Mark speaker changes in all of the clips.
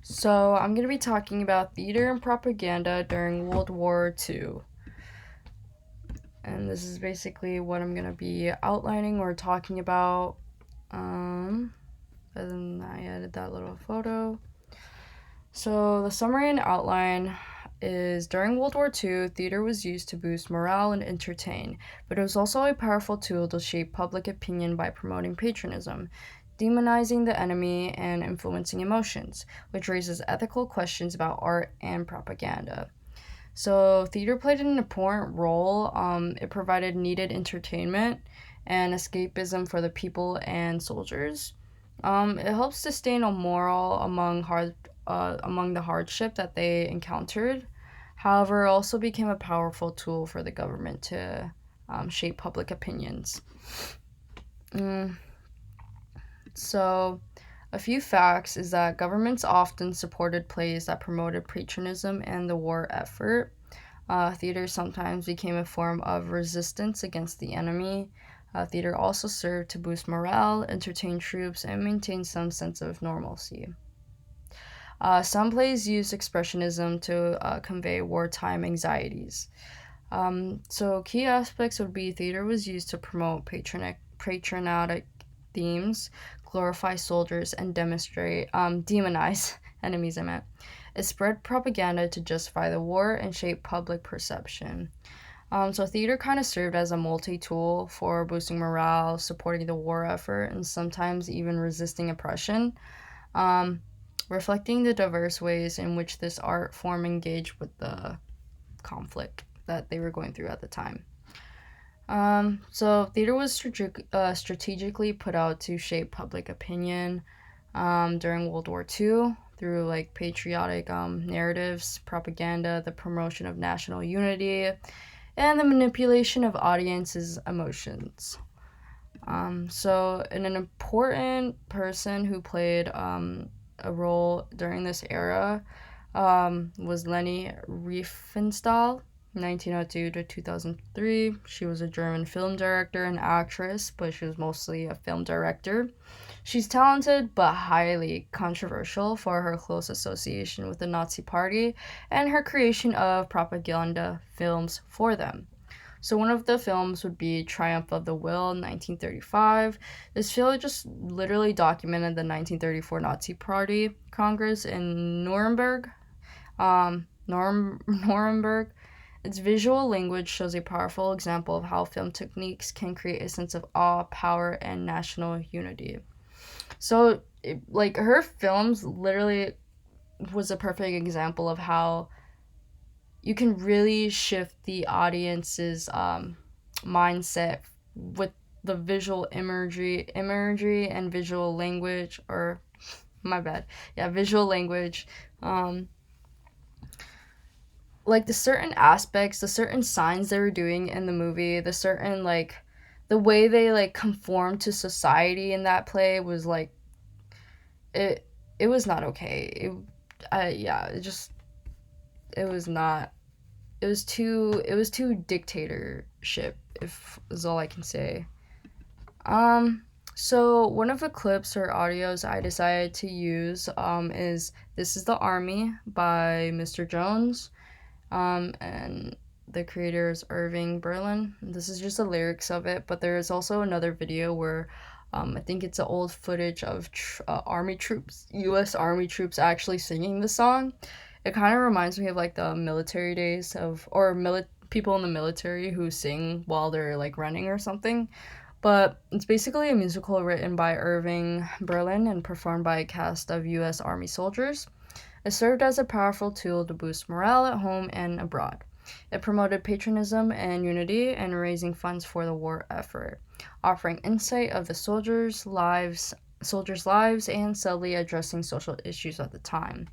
Speaker 1: So, I'm going to be talking about theater and propaganda during World War II. And this is basically what I'm going to be outlining or talking about. And then I added that little photo. So, the summary and outline is during World War II, theater was used to boost morale and entertain, but it was also a powerful tool to shape public opinion by promoting patriotism, demonizing the enemy, and influencing emotions, which raises ethical questions about art and propaganda. So, theater played an important role. It provided needed entertainment and escapism for the people and soldiers. It helps sustain a moral among the hardship that they encountered. However, it also became a powerful tool for the government to shape public opinions. Mm, so, a few facts is that governments often supported plays that promoted patriotism and the war effort. Theater sometimes became a form of resistance against the enemy. Theater also served to boost morale, entertain troops, and maintain some sense of normalcy. Some plays used expressionism to convey wartime anxieties. So, key aspects would be theater was used to promote patriotic themes, glorify soldiers, and demonize enemies, I meant. It spread propaganda to justify the war and shape public perception. So theater kind of served as a multi-tool for boosting morale, supporting the war effort, and sometimes even resisting oppression, um, reflecting the diverse ways in which this art form engaged with the conflict that they were going through at the time. So theater was strategically put out to shape public opinion during World War II through like patriotic narratives, propaganda, the promotion of national unity, and the manipulation of audiences' emotions. So, an important person who played a role during this era was Leni Riefenstahl, 1902 to 2003. She was a German film director and actress, but she was mostly a film director. She's talented but highly controversial for her close association with the Nazi Party and her creation of propaganda films for them. So one of the films would be Triumph of the Will, 1935. This film just literally documented the 1934 Nazi Party Congress in Nuremberg. Nuremberg. Its visual language shows a powerful example of how film techniques can create a sense of awe, power, and national unity. So, like, her films literally was a perfect example of how you can really shift the audience's mindset with the visual imagery and visual language, or my bad, yeah, visual language. Um, like the certain aspects, the certain signs they were doing in the movie, the certain like the way they like conform to society in that play was like it. It was not okay. Yeah, it was not it was too dictatorship, if is all I can say. Um so one of the clips or audios I decided to use is This Is the Army by Mr. Jones. And the creator is Irving Berlin. This is just the lyrics of it, but there is also another video where I think it's an old footage of army troops, U.S. Army troops actually singing the song. It kind of reminds me of like the military days people in the military who sing while they're like running or something. But it's basically a musical written by Irving Berlin and performed by a cast of U.S. Army soldiers. It served as a powerful tool to boost morale at home and abroad. It promoted patriotism and unity and raising funds for the war effort, offering insight of the soldiers' lives and subtly addressing social issues at the time.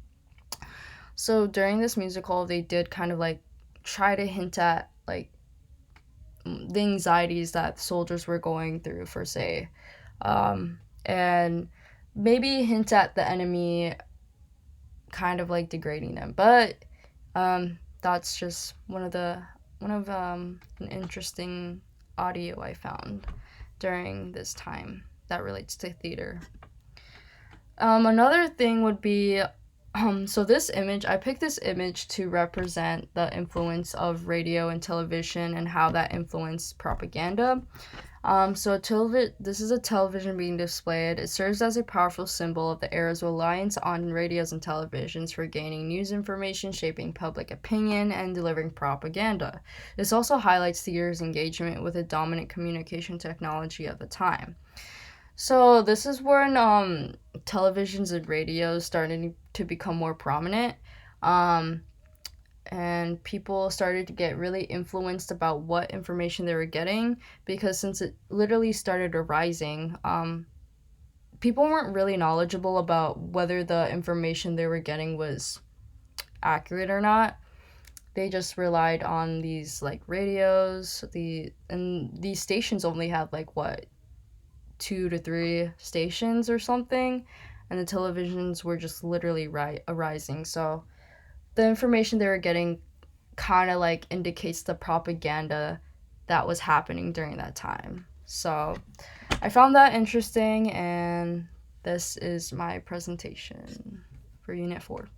Speaker 1: So during this musical, they did kind of like try to hint at like the anxieties that soldiers were going through, for say, and maybe hint at the enemy kind of like degrading them. But that's just one of an interesting audio I found during this time that relates to theater. Another thing would be So this image, I picked this image to represent the influence of radio and television and how that influenced propaganda. This is a television being displayed. It serves as a powerful symbol of the era's reliance on radios and televisions for gaining news information, shaping public opinion, and delivering propaganda. This also highlights theater's engagement with a dominant communication technology at the time. So this is when televisions and radios started to become more prominent. Um, and people started to get really influenced about what information they were getting, because since it literally started arising, people weren't really knowledgeable about whether the information they were getting was accurate or not. They just relied on these like radios, and these stations only had like what, 2 to 3 stations or something, and the televisions were just literally arising. So the information they were getting kind of like indicates the propaganda that was happening during that time. So I found that interesting, and this is my presentation for Unit 4.